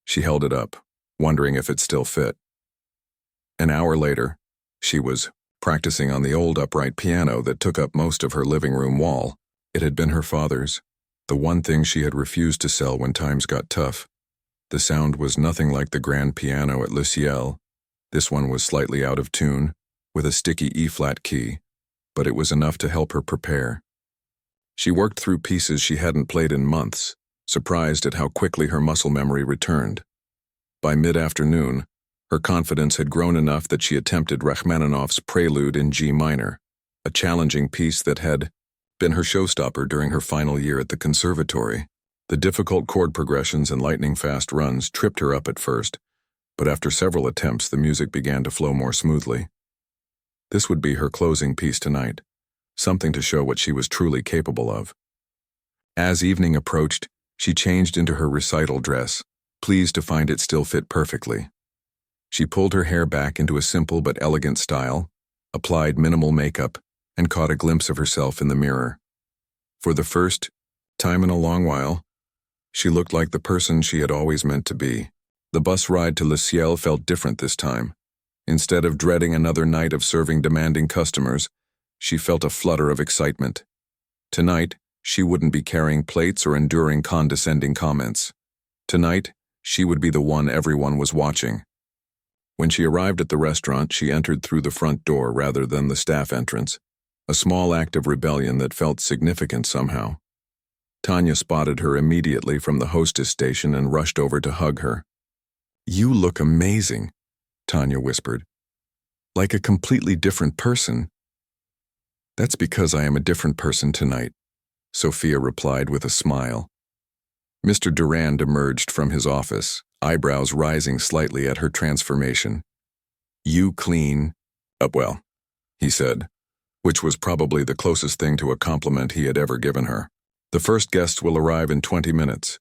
She held it up, wondering if it still fit. An hour later, she was practicing on the old upright piano that took up most of her living room wall. It had been her father's, the one thing she had refused to sell when times got tough. The sound was nothing like the grand piano at Le Ciel. This one was slightly out of tune, with a sticky E-flat key, but it was enough to help her prepare. She worked through pieces she hadn't played in months, surprised at how quickly her muscle memory returned. By mid-afternoon, her confidence had grown enough that she attempted Rachmaninoff's Prelude in G minor, a challenging piece that had been her showstopper during her final year at the conservatory. The difficult chord progressions and lightning-fast runs tripped her up at first, but after several attempts the music began to flow more smoothly. This would be her closing piece tonight, something to show what she was truly capable of. As evening approached, she changed into her recital dress, pleased to find it still fit perfectly. She pulled her hair back into a simple but elegant style, applied minimal makeup, and caught a glimpse of herself in the mirror. For the first time in a long while, she looked like the person she had always meant to be. The bus ride to Le Ciel felt different this time. Instead of dreading another night of serving demanding customers, she felt a flutter of excitement. Tonight, she wouldn't be carrying plates or enduring condescending comments. Tonight, she would be the one everyone was watching. When she arrived at the restaurant, she entered through the front door rather than the staff entrance, a small act of rebellion that felt significant somehow. Tanya spotted her immediately from the hostess station and rushed over to hug her. "You look amazing," Tanya whispered. "Like a completely different person." "That's because I am a different person tonight," Sophia replied with a smile. Mr. Durand emerged from his office, eyebrows rising slightly at her transformation. "You clean up well," he said, which was probably the closest thing to a compliment he had ever given her. "The first guests will arrive in 20 minutes.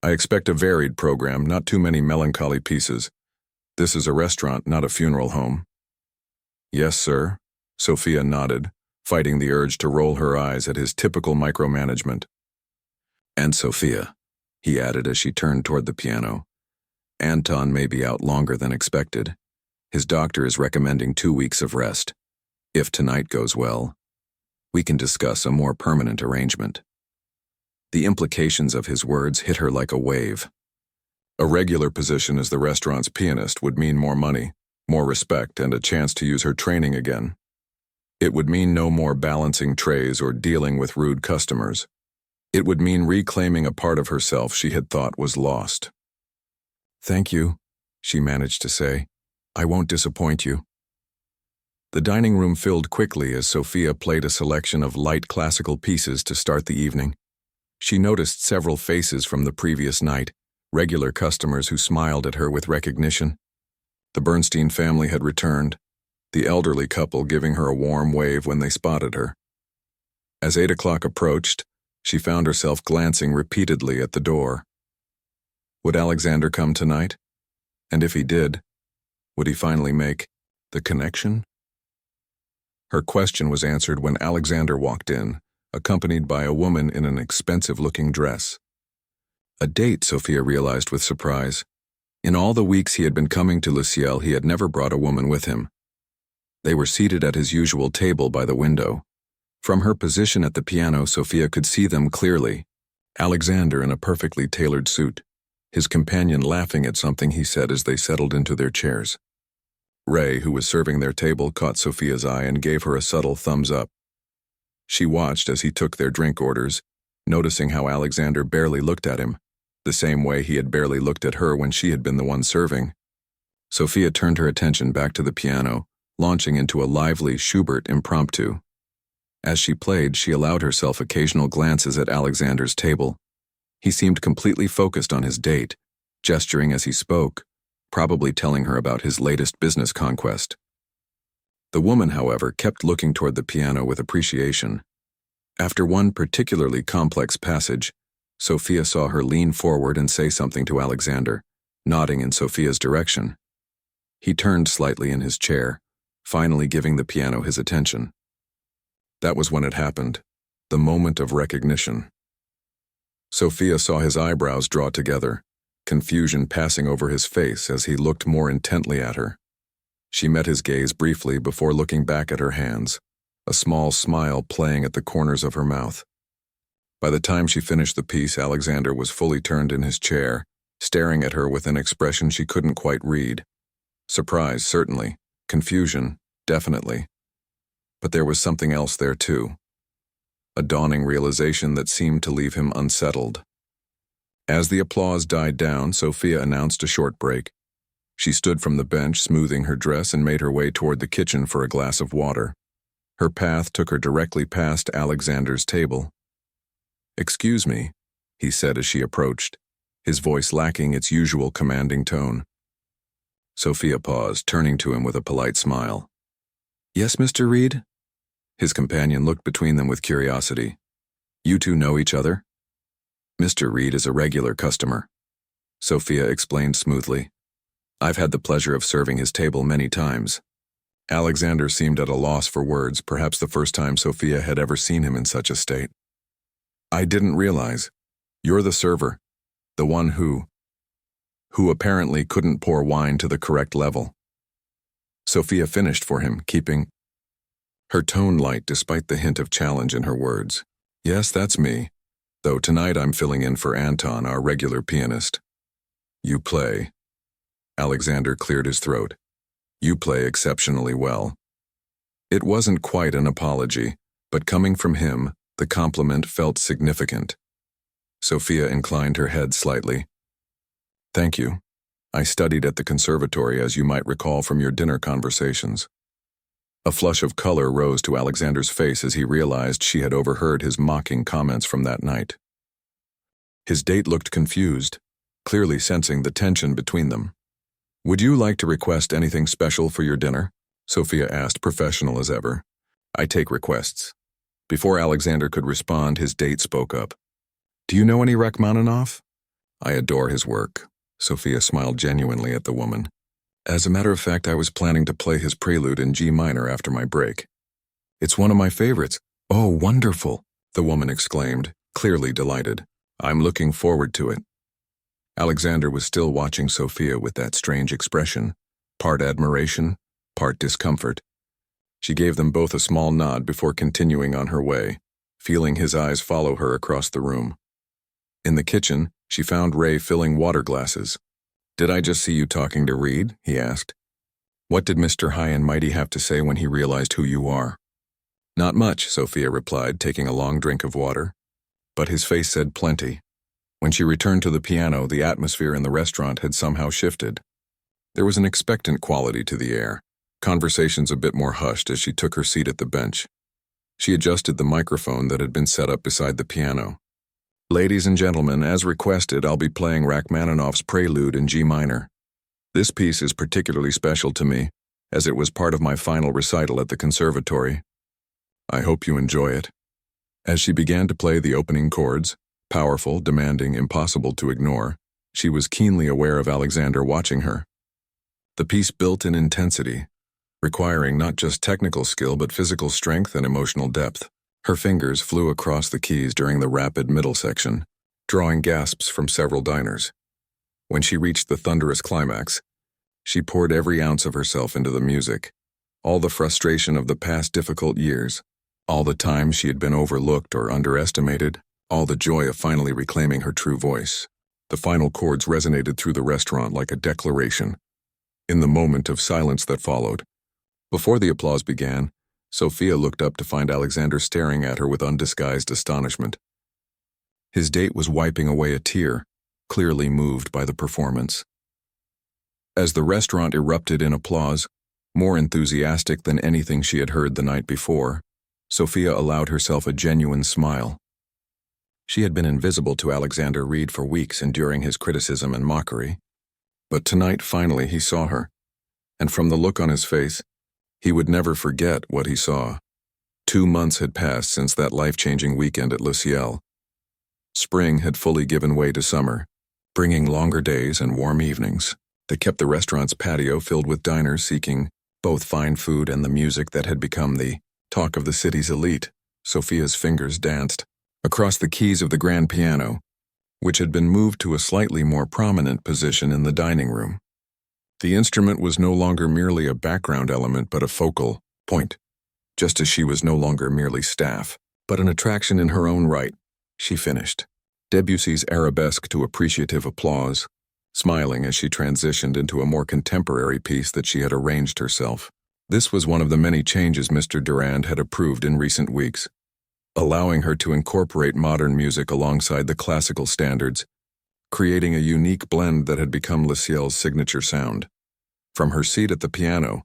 I expect a varied program, not too many melancholy pieces. This is a restaurant, not a funeral home." "Yes, sir," Sophia nodded, fighting the urge to roll her eyes at his typical micromanagement. "And Sophia," he added as she turned toward the piano, "Anton may be out longer than expected. His doctor is recommending 2 weeks of rest. If tonight goes well, we can discuss a more permanent arrangement." The implications of his words hit her like a wave. A regular position as the restaurant's pianist would mean more money, more respect, and a chance to use her training again. It would mean no more balancing trays or dealing with rude customers. It would mean reclaiming a part of herself she had thought was lost. "Thank you," she managed to say. "I won't disappoint you." The dining room filled quickly as Sophia played a selection of light classical pieces to start the evening. She noticed several faces from the previous night, regular customers who smiled at her with recognition. The Bernstein family had returned, the elderly couple giving her a warm wave when they spotted her. As 8 o'clock approached, she found herself glancing repeatedly at the door. Would Alexander come tonight? And if he did, would he finally make the connection? Her question was answered when Alexander walked in, accompanied by a woman in an expensive-looking dress. A date, Sophia realized with surprise. In all the weeks he had been coming to Le Ciel, he had never brought a woman with him. They were seated at his usual table by the window. From her position at the piano, Sophia could see them clearly. Alexander in a perfectly tailored suit, his companion laughing at something he said as they settled into their chairs. Ray, who was serving their table, caught Sophia's eye and gave her a subtle thumbs up. She watched as he took their drink orders, noticing how Alexander barely looked at him, the same way he had barely looked at her when she had been the one serving. Sophia turned her attention back to the piano, launching into a lively Schubert impromptu. As she played, she allowed herself occasional glances at Alexander's table. He seemed completely focused on his date, gesturing as he spoke, probably telling her about his latest business conquest. The woman, however, kept looking toward the piano with appreciation. After one particularly complex passage, Sophia saw her lean forward and say something to Alexander, nodding in Sophia's direction. He turned slightly in his chair, finally giving the piano his attention. That was when it happened, the moment of recognition. Sophia saw his eyebrows draw together, confusion passing over his face as he looked more intently at her. She met his gaze briefly before looking back at her hands, a small smile playing at the corners of her mouth. By the time she finished the piece, Alexander was fully turned in his chair, staring at her with an expression she couldn't quite read. Surprise, certainly. Confusion, definitely. But there was something else there too. A dawning realization that seemed to leave him unsettled. As the applause died down, Sophia announced a short break. She stood from the bench, smoothing her dress, and made her way toward the kitchen for a glass of water. Her path took her directly past Alexander's table. "Excuse me," he said as she approached, his voice lacking its usual commanding tone. Sophia paused, turning to him with a polite smile. "Yes, Mr. Reed?" His companion looked between them with curiosity. "You two know each other?" "Mr. Reed is a regular customer," Sophia explained smoothly. "I've had the pleasure of serving his table many times." Alexander seemed at a loss for words, perhaps the first time Sophia had ever seen him in such a state. "I didn't realize. You're the server, the one who apparently couldn't pour wine to the correct level." Sophia finished for him, keeping her tone light despite the hint of challenge in her words. "Yes, that's me, though tonight I'm filling in for Anton, our regular pianist." "You play." Alexander cleared his throat. "You play exceptionally well." It wasn't quite an apology, but coming from him, the compliment felt significant. Sophia inclined her head slightly. Thank you. I studied at the conservatory, as you might recall from your dinner conversations. A flush of color rose to Alexander's face as he realized she had overheard his mocking comments from that night. His date looked confused, clearly sensing the tension between them. Would you like to request anything special for your dinner? Sophia asked, professional as ever. I take requests. Before Alexander could respond, his date spoke up. Do you know any Rachmaninoff? I adore his work. Sophia smiled genuinely at the woman. As a matter of fact, I was planning to play his prelude in G minor after my break. It's one of my favorites. Oh, wonderful, the woman exclaimed, clearly delighted. I'm looking forward to it. Alexander was still watching Sophia with that strange expression, part admiration, part discomfort. She gave them both a small nod before continuing on her way, feeling his eyes follow her across the room. In the kitchen, she found Ray filling water glasses. Did I just see you talking to Reed? He asked. What did Mr. High and Mighty have to say when he realized who you are? Not much, Sophia replied, taking a long drink of water. But his face said plenty. When she returned to the piano, the atmosphere in the restaurant had somehow shifted. There was an expectant quality to the air, conversations a bit more hushed as she took her seat at the bench. She adjusted the microphone that had been set up beside the piano. Ladies and gentlemen, as requested, I'll be playing Rachmaninoff's Prelude in G minor. This piece is particularly special to me, as it was part of my final recital at the conservatory. I hope you enjoy it. As she began to play the opening chords, powerful, demanding, impossible to ignore, she was keenly aware of Alexander watching her. The piece built in intensity, requiring not just technical skill but physical strength and emotional depth. Her fingers flew across the keys during the rapid middle section, drawing gasps from several diners. When she reached the thunderous climax, she poured every ounce of herself into the music, all the frustration of the past difficult years, all the times she had been overlooked or underestimated, all the joy of finally reclaiming her true voice. The final chords resonated through the restaurant like a declaration. In the moment of silence that followed, before the applause began, Sophia looked up to find Alexander staring at her with undisguised astonishment. His date was wiping away a tear, clearly moved by the performance. As the restaurant erupted in applause, more enthusiastic than anything she had heard the night before, Sophia allowed herself a genuine smile. She had been invisible to Alexander Reed for weeks, enduring his criticism and mockery. But tonight, finally, he saw her, and from the look on his face, he would never forget what he saw. 2 months had passed since that life-changing weekend at Le Ciel. Spring had fully given way to summer, bringing longer days and warm evenings that kept the restaurant's patio filled with diners seeking both fine food and the music that had become the talk of the city's elite. Sophia's fingers danced across the keys of the grand piano, which had been moved to a slightly more prominent position in the dining room. The instrument was no longer merely a background element but a focal point, just as she was no longer merely staff, but an attraction in her own right. She finished Debussy's arabesque to appreciative applause, smiling as she transitioned into a more contemporary piece that she had arranged herself. This was one of the many changes Mr. Durand had approved in recent weeks, allowing her to incorporate modern music alongside the classical standards, creating a unique blend that had become Le Ciel's signature sound. From her seat at the piano,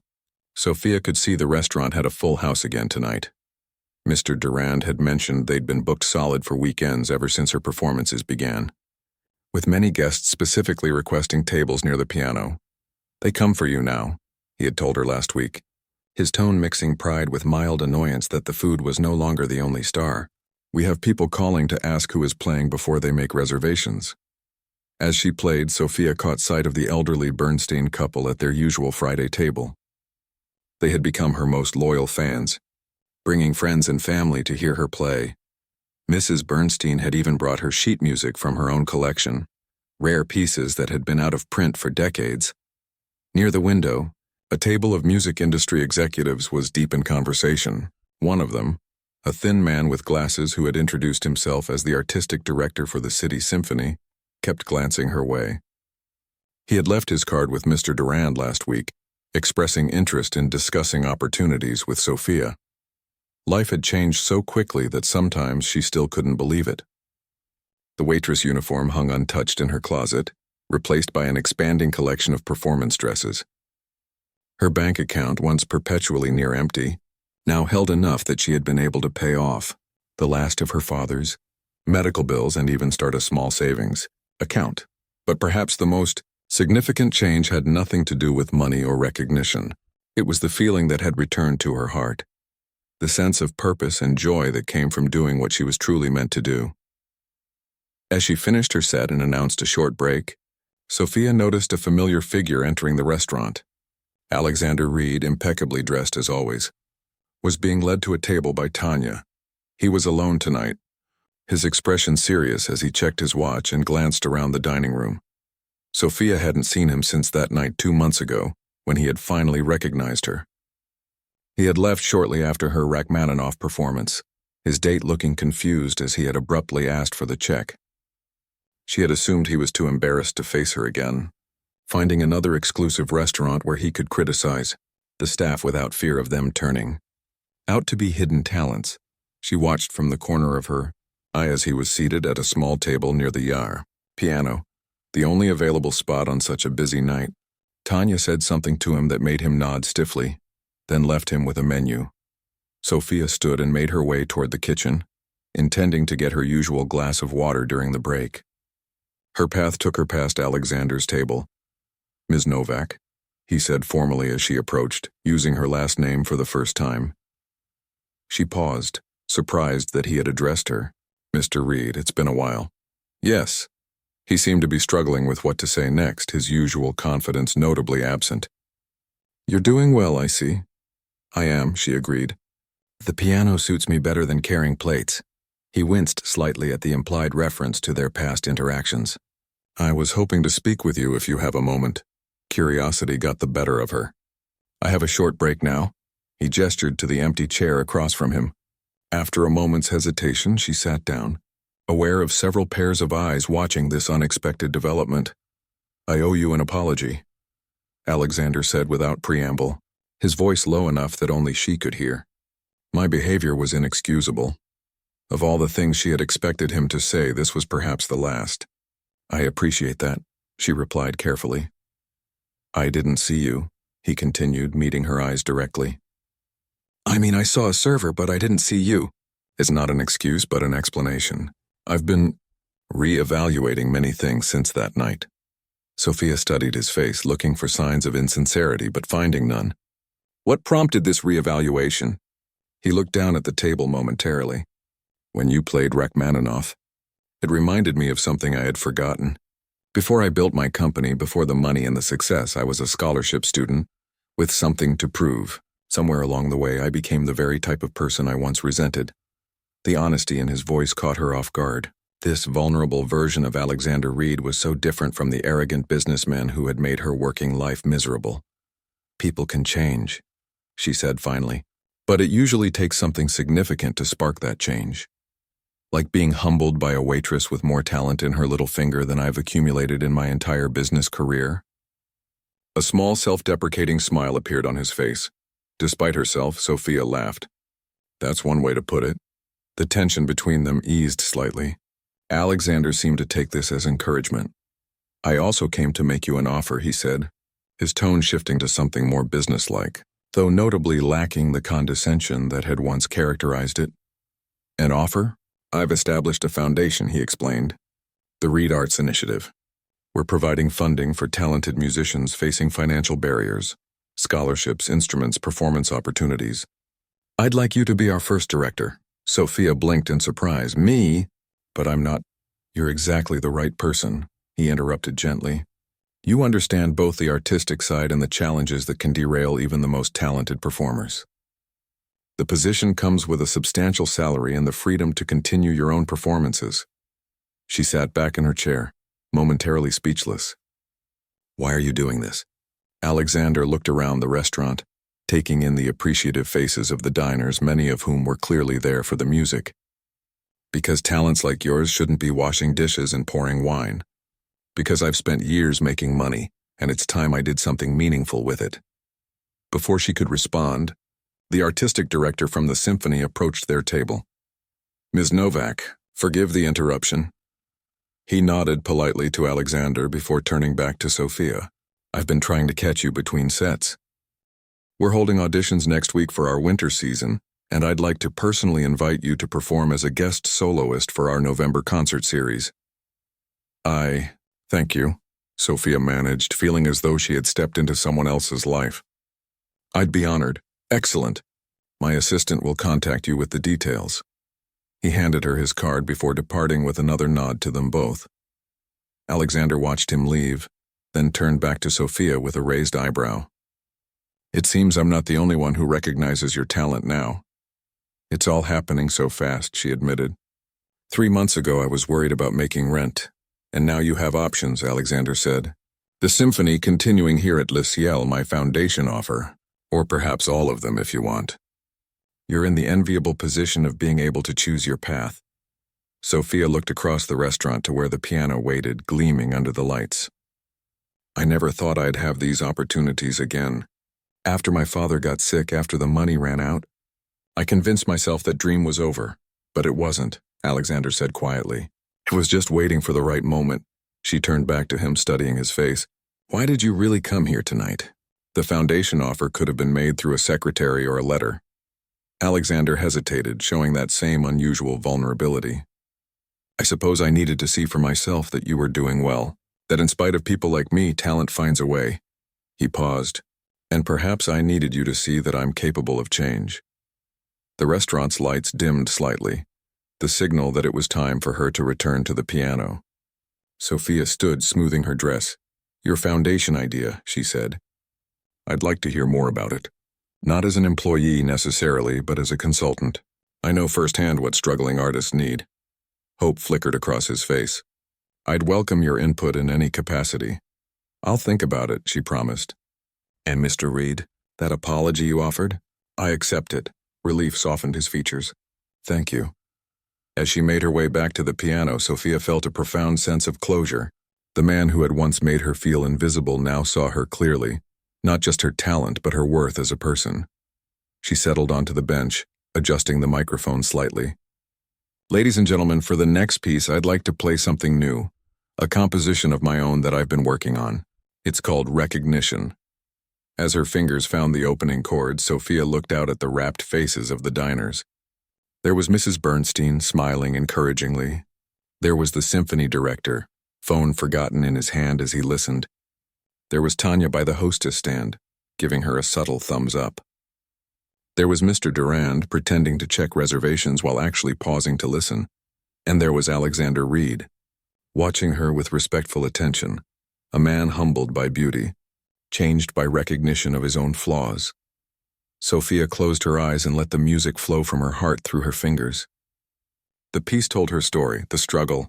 Sophia could see the restaurant had a full house again tonight. Mr. Durand had mentioned they'd been booked solid for weekends ever since her performances began, with many guests specifically requesting tables near the piano. They come for you now, he had told her last week, his tone mixing pride with mild annoyance that the food was no longer the only star. We have people calling to ask who is playing before they make reservations. As she played, Sophia caught sight of the elderly Bernstein couple at their usual Friday table. They had become her most loyal fans, bringing friends and family to hear her play. Mrs. Bernstein had even brought her sheet music from her own collection, rare pieces that had been out of print for decades. Near the window, a table of music industry executives was deep in conversation. One of them, a thin man with glasses who had introduced himself as the artistic director for the City Symphony, kept glancing her way. He had left his card with Mr. Durand last week, expressing interest in discussing opportunities with Sophia. Life had changed so quickly that sometimes she still couldn't believe it. The waitress uniform hung untouched in her closet, replaced by an expanding collection of performance dresses. Her bank account, once perpetually near empty, now held enough that she had been able to pay off the last of her father's medical bills and even start a small savings account. But perhaps the most significant change had nothing to do with money or recognition. It was the feeling that had returned to her heart, the sense of purpose and joy that came from doing what she was truly meant to do. As she finished her set and announced a short break, Sophia noticed a familiar figure entering the restaurant. Alexander Reed, impeccably dressed as always, was being led to a table by Tanya. He was alone tonight, his expression serious as he checked his watch and glanced around the dining room. Sophia hadn't seen him since that night 2 months ago, when he had finally recognized her. He had left shortly after her Rachmaninoff performance, his date looking confused as he had abruptly asked for the check. She had assumed he was too embarrassed to face her again, finding another exclusive restaurant where he could criticize the staff without fear of them turning out to be hidden talents. She watched from the corner of her eye as he was seated at a small table near the piano, the only available spot on such a busy night. Tanya said something to him that made him nod stiffly, then left him with a menu. Sophia stood and made her way toward the kitchen, intending to get her usual glass of water during the break. Her path took her past Alexander's table. "Ms. Novak," he said formally as she approached, using her last name for the first time. She paused, surprised that he had addressed her. "Mr. Reed, it's been a while." "Yes." He seemed to be struggling with what to say next, his usual confidence notably absent. "You're doing well, I see." "I am," she agreed. "The piano suits me better than carrying plates." He winced slightly at the implied reference to their past interactions. "I was hoping to speak with you if you have a moment." Curiosity got the better of her. "I have a short break now." He gestured to the empty chair across from him. After a moment's hesitation, she sat down, aware of several pairs of eyes watching this unexpected development. "I owe you an apology," Alexander said without preamble, his voice low enough that only she could hear. "My behavior was inexcusable." Of all the things she had expected him to say, this was perhaps the last. "I appreciate that," she replied carefully. "I didn't see you," he continued, meeting her eyes directly. "I mean, I saw a server, but I didn't see you." "It's not an excuse, but an explanation. I've been re-evaluating many things since that night." Sophia studied his face, looking for signs of insincerity, but finding none. "What prompted this re-evaluation?" He looked down at the table momentarily. "When you played Rachmaninoff, it reminded me of something I had forgotten. Before I built my company, before the money and the success, I was a scholarship student with something to prove. Somewhere along the way, I became the very type of person I once resented." The honesty in his voice caught her off guard. This vulnerable version of Alexander Reed was so different from the arrogant businessman who had made her working life miserable. "People can change," she said finally, "but it usually takes something significant to spark that change. Like being humbled by a waitress with more talent in her little finger than I've accumulated in my entire business career." A small self-deprecating smile appeared on his face. Despite herself, Sophia laughed. "That's one way to put it." The tension between them eased slightly. Alexander seemed to take this as encouragement. "I also came to make you an offer," he said, his tone shifting to something more businesslike, though notably lacking the condescension that had once characterized it. "An offer? I've established a foundation," he explained. "The Reed Arts Initiative. We're providing funding for talented musicians facing financial barriers, scholarships, instruments, performance opportunities. I'd like you to be our first director." Sophia blinked in surprise. "Me? But I'm not." "You're exactly the right person," he interrupted gently. "You understand both the artistic side and the challenges that can derail even the most talented performers. The position comes with a substantial salary and the freedom to continue your own performances." She sat back in her chair, momentarily speechless. "Why are you doing this?" Alexander looked around the restaurant, taking in the appreciative faces of the diners, many of whom were clearly there for the music. "Because talents like yours shouldn't be washing dishes and pouring wine. Because I've spent years making money, and it's time I did something meaningful with it." Before she could respond, the artistic director from the symphony approached their table. "Ms. Novak, forgive the interruption." He nodded politely to Alexander before turning back to Sophia. I've been trying to catch you between sets. We're holding auditions next week for our winter season, and I'd like to personally invite you to perform as a guest soloist for our November concert series. Thank you, Sophia managed, feeling as though she had stepped into someone else's life. I'd be honored. Excellent. My assistant will contact you with the details. He handed her his card before departing with another nod to them both. Alexander watched him leave, then turned back to Sophia with a raised eyebrow. It seems I'm not the only one who recognizes your talent now. It's all happening so fast, she admitted. 3 months ago I was worried about making rent, and now you have options, Alexander said. The symphony continuing here at Le Ciel, my foundation offer, or perhaps all of them if you want. You're in the enviable position of being able to choose your path. Sophia looked across the restaurant to where the piano waited, gleaming under the lights. I never thought I'd have these opportunities again. After my father got sick, after the money ran out, I convinced myself that dream was over, but it wasn't, Alexander said quietly. It was just waiting for the right moment. She turned back to him, studying his face. Why did you really come here tonight? The foundation offer could have been made through a secretary or a letter. Alexander hesitated, showing that same unusual vulnerability. I suppose I needed to see for myself that you were doing well, that in spite of people like me, talent finds a way. He paused. And perhaps I needed you to see that I'm capable of change. The restaurant's lights dimmed slightly, the signal that it was time for her to return to the piano. Sophia stood, smoothing her dress. Your foundation idea, she said. I'd like to hear more about it. Not as an employee necessarily, but as a consultant. I know firsthand what struggling artists need. Hope flickered across his face. I'd welcome your input in any capacity. I'll think about it, she promised. And Mr. Reed, that apology you offered? I accept it. Relief softened his features. Thank you. As she made her way back to the piano, Sophia felt a profound sense of closure. The man who had once made her feel invisible now saw her clearly, not just her talent, but her worth as a person. She settled onto the bench, adjusting the microphone slightly. Ladies and gentlemen, for the next piece, I'd like to play something new, a composition of my own that I've been working on. It's called Recognition. As her fingers found the opening chords, Sophia looked out at the rapt faces of the diners. There was Mrs. Bernstein, smiling encouragingly. There was the symphony director, phone forgotten in his hand as he listened. There was Tanya by the hostess stand, giving her a subtle thumbs up. There was Mr. Durand, pretending to check reservations while actually pausing to listen. And there was Alexander Reed, watching her with respectful attention, a man humbled by beauty, changed by recognition of his own flaws. Sophia closed her eyes and let the music flow from her heart through her fingers. The piece told her story, the struggle,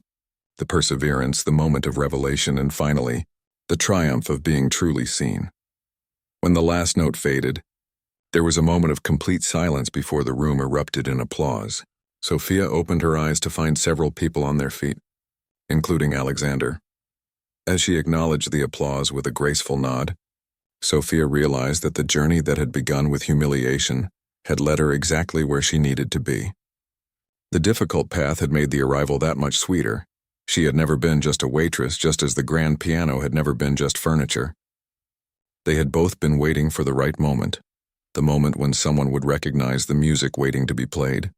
the perseverance, the moment of revelation, and finally, the triumph of being truly seen. When the last note faded, there was a moment of complete silence before the room erupted in applause. Sophia opened her eyes to find several people on their feet, including Alexander. As she acknowledged the applause with a graceful nod, Sophia realized that the journey that had begun with humiliation had led her exactly where she needed to be. The difficult path had made the arrival that much sweeter. She had never been just a waitress, just as the grand piano had never been just furniture. They had both been waiting for the right moment, the moment when someone would recognize the music waiting to be played.